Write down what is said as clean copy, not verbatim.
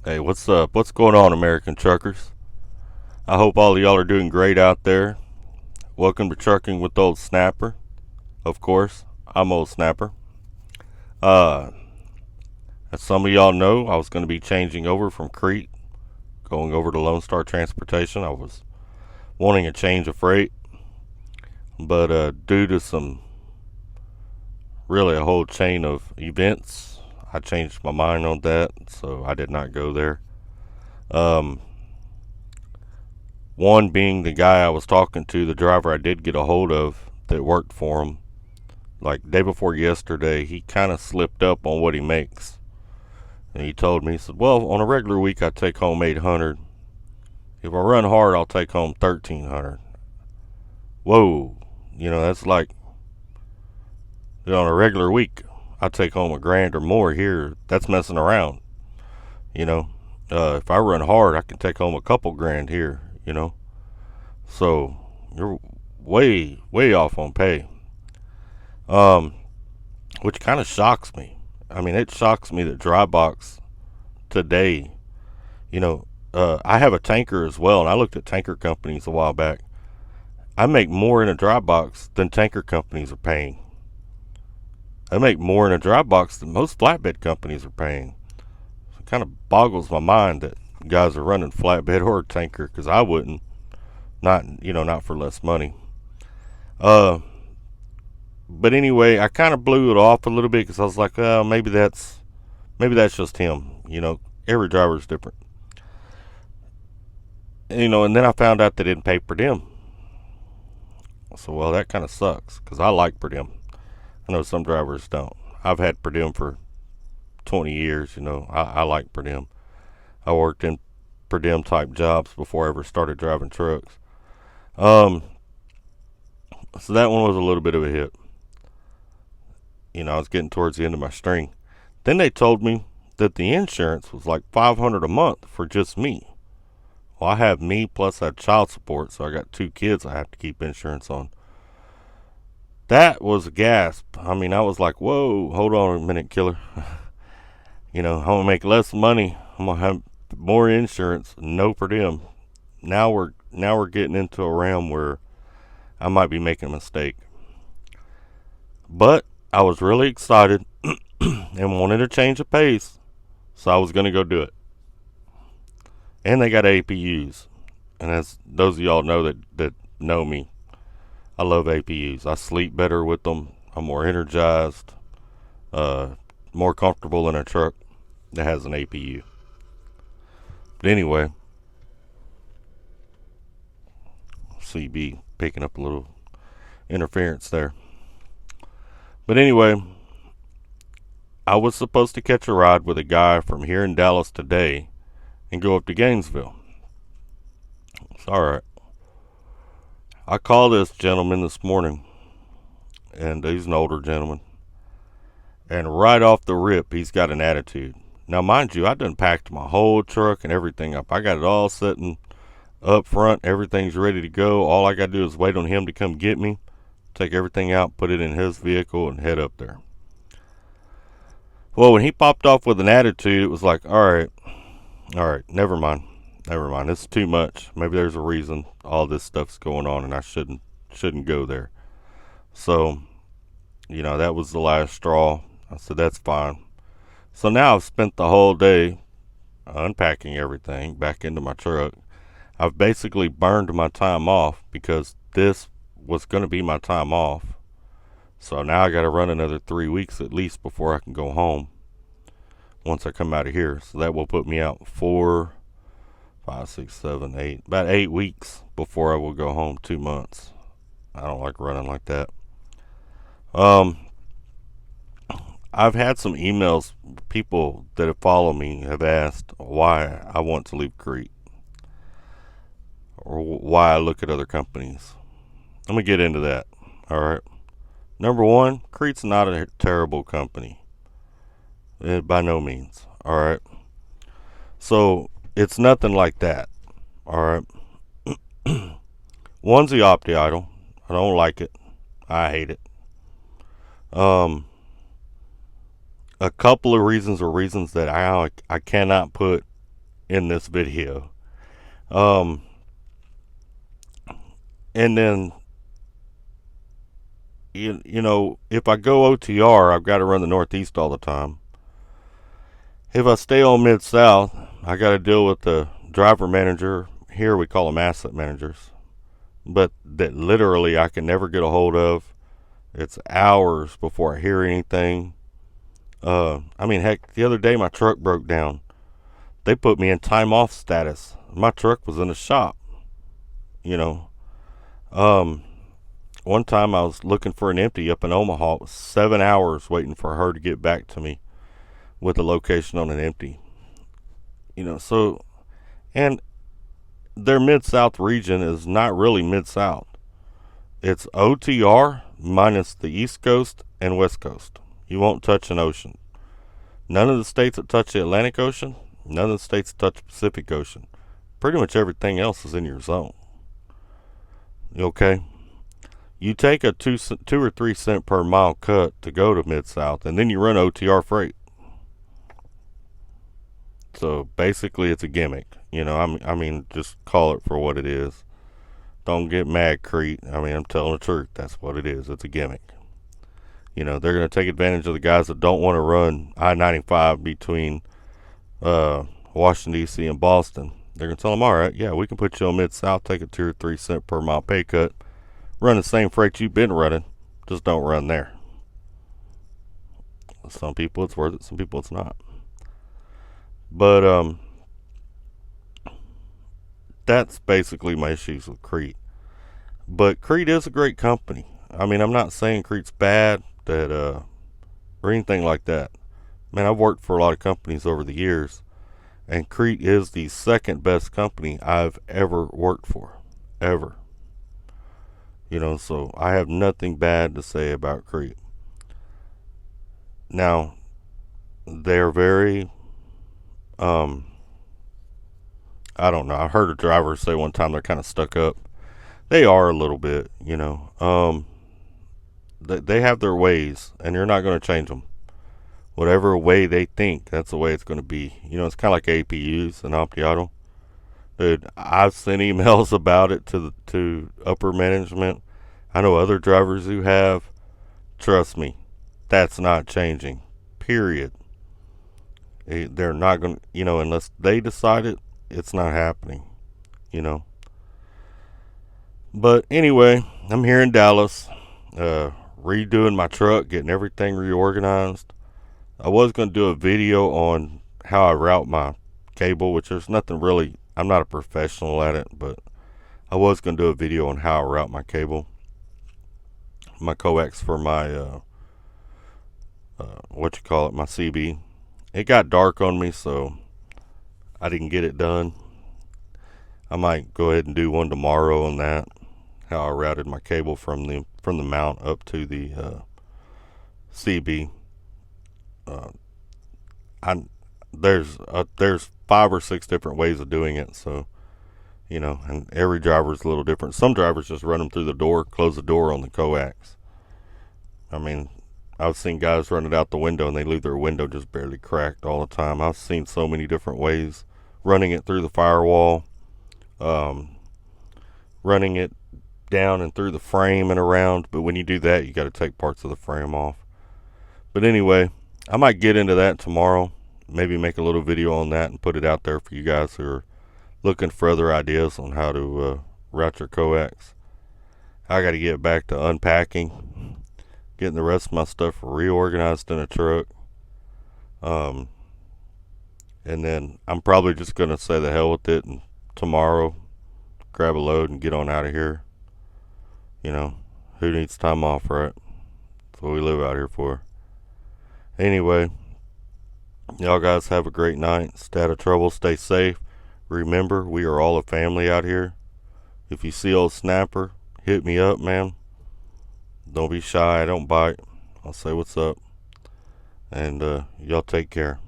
Hey, what's up? What's going on, American truckers? I hope all of y'all are doing great out there. Welcome to Trucking with Old Snapper. Of course, I'm Old Snapper. Uh, as some of y'all know, I was going to be changing over from Crete, going over to Lone Star Transportation. I was wanting a change of freight, but due to really a whole chain of events, I changed my mind on that, so I did not go there. Um, One being the guy I was talking to, the driver I did get a hold of that worked for him, like day before yesterday, he kind of slipped up on what he makes. And he told me, he said, well, on a regular week I take home 800. If I run hard, I'll take home 1300. Whoa, that's like, on a regular week, I take home a grand or more here. That's messing around, you know. If I run hard, I can take home a couple grand here. So you're way, way off on pay. Um, which kind of shocks me. I mean, it shocks me that dry box today, you know, I have a tanker as well, and I looked at tanker companies a while back. I make more in a dry box than tanker companies are paying. I make more in a dry box than most flatbed companies are paying. So it kind of boggles my mind that guys are running flatbed or tanker, because I wouldn't. Not for less money. Uh, but anyway, I kind of blew it off a little bit because I was like, oh, maybe that's just him. Every driver's different. And then I found out they didn't pay per diem. So, well, that kind of sucks because I like per diem. I know some drivers don't. I've had per diem for 20 years. I like per diem. I worked in per diem type jobs before I ever started driving trucks. Um, so that one was a little bit of a hit. I was getting towards the end of my string. Then they told me that the insurance was like $500 a month for just me. Well, I have me plus I have child support, so I got two kids I have to keep insurance on. That was a gasp. I mean, I was like, whoa, hold on a minute, killer. I'm gonna make less money. I'm gonna have more insurance, no per diem. Now we're getting into a realm where I might be making a mistake. But I was really excited and wanted to change the pace, so I was gonna go do it. And they got APUs. And as those of y'all know that know me, I love APUs. I sleep better with them. I'm more energized, uh, more comfortable in a truck that has an APU. But anyway, CB picking up a little interference there. But anyway, I was supposed to catch a ride with a guy from here in Dallas today and go up to Gainesville. It's alright. I called this gentleman this morning, and he's an older gentleman. And right off the rip, he's got an attitude. Now, mind you, I done packed my whole truck and everything up. I got it all sitting up front. Everything's ready to go. All I got to do is wait on him to come get me, take everything out, put it in his vehicle, and head up there. Well, when he popped off with an attitude, it was like, all right, never mind. This is too much. Maybe there's a reason all this stuff's going on, and I shouldn't go there. So, that was the last straw. I said, that's fine. So now I've spent the whole day unpacking everything back into my truck. I've basically burned my time off because this was going to be my time off. So now I got to run another 3 weeks at least before I can go home once I come out of here. So that will put me out 4, 5, 6, 7, 8, about 8 weeks before I will go home. 2 months. I don't like running like that. I've had some emails. People that have followed me have asked why I want to leave Crete or why I look at other companies. Let me get into that. All right. Number one, Crete's not a terrible company. By no means. All right. So it's nothing like that. All right. One's the Opti Idle. I don't like it. I hate it. A couple of reasons are reasons that I cannot put in this video. Um, and then, you know, if I go OTR, I've got to run the Northeast all the time. If I stay on Mid-South, I got to deal with the driver manager. Here we call them asset managers. But that literally I can never get a hold of. It's hours before I hear anything. I mean, heck, the other day my truck broke down. They put me in time off status. My truck was in the shop, you know. Um, One time I was looking for an empty up in Omaha. It was 7 hours waiting for her to get back to me with the location on an empty. You know, so, and their Mid-South region is not really Mid-South. It's OTR minus the East Coast and West Coast. You won't touch an ocean. None of the states that touch the Atlantic Ocean, none of the states that touch the Pacific Ocean. Pretty much everything else is in your zone. Okay? You take a 2 or 3 cent per mile cut to go to Mid-South, and then you run OTR freight. So basically it's a gimmick. You know, I mean, just call it for what it is. Don't get mad, Crete. I mean, I'm telling the truth. That's what it is. It's a gimmick. You know, they're going to take advantage of the guys that don't want to run I-95 between Washington, D.C. and Boston. They're going to tell them, all right, yeah, we can put you on Mid-South, take a 2 or 3 cent per mile pay cut, run the same freight you've been running, just don't run there. Some people it's worth it, some people it's not. But that's basically my issues with Crete. But Crete is a great company. I mean, I'm not saying Crete's bad or anything like that. Man, I've worked for a lot of companies over the years, and Crete is the second best company I've ever worked for, ever. You know, so I have nothing bad to say about Crete. Now, they're very, I don't know. I heard a driver say one time they're kind of stuck up. They are a little bit, you know. They have their ways, and you're not going to change them. Whatever way they think, that's the way it's going to be. You know, it's kind of like APUs and Opti-Auto. Dude, I've sent emails about it to upper management. I know other drivers who have. Trust me, that's not changing. Period. They're not going to, you know, unless they decide it, it's not happening, you know. But anyway, I'm here in Dallas, redoing my truck, getting everything reorganized. I was going to do a video on how I route my cable, which there's nothing really, I'm not a professional at it, but I was going to do a video on how I route my cable, my coax for my, my CB. It got dark on me, so I didn't get it done. I might go ahead and do one tomorrow on that, how I routed my cable from the mount up to the CB. There's 5 or 6 different ways of doing it, so you know, and every driver is a little different. Some drivers just run them through the door, close the door on the coax. I mean, I've seen guys run it out the window and they leave their window just barely cracked all the time. I've seen so many different ways. Running it through the firewall, running it down and through the frame and around. But when you do that, you got to take parts of the frame off. But anyway, I might get into that tomorrow. Maybe make a little video on that and put it out there for you guys who are looking for other ideas on how to route your coax. I got to get back to unpacking, getting the rest of my stuff reorganized in a truck. And then I'm probably just going to say the hell with it and tomorrow grab a load and get on out of here. You know, who needs time off, right? That's what we live out here for. Anyway, y'all guys have a great night. Stay out of trouble. Stay safe. Remember, we are all a family out here. If you see old Snapper, hit me up, man. Don't be shy. Don't bite. I'll say what's up. And y'all take care.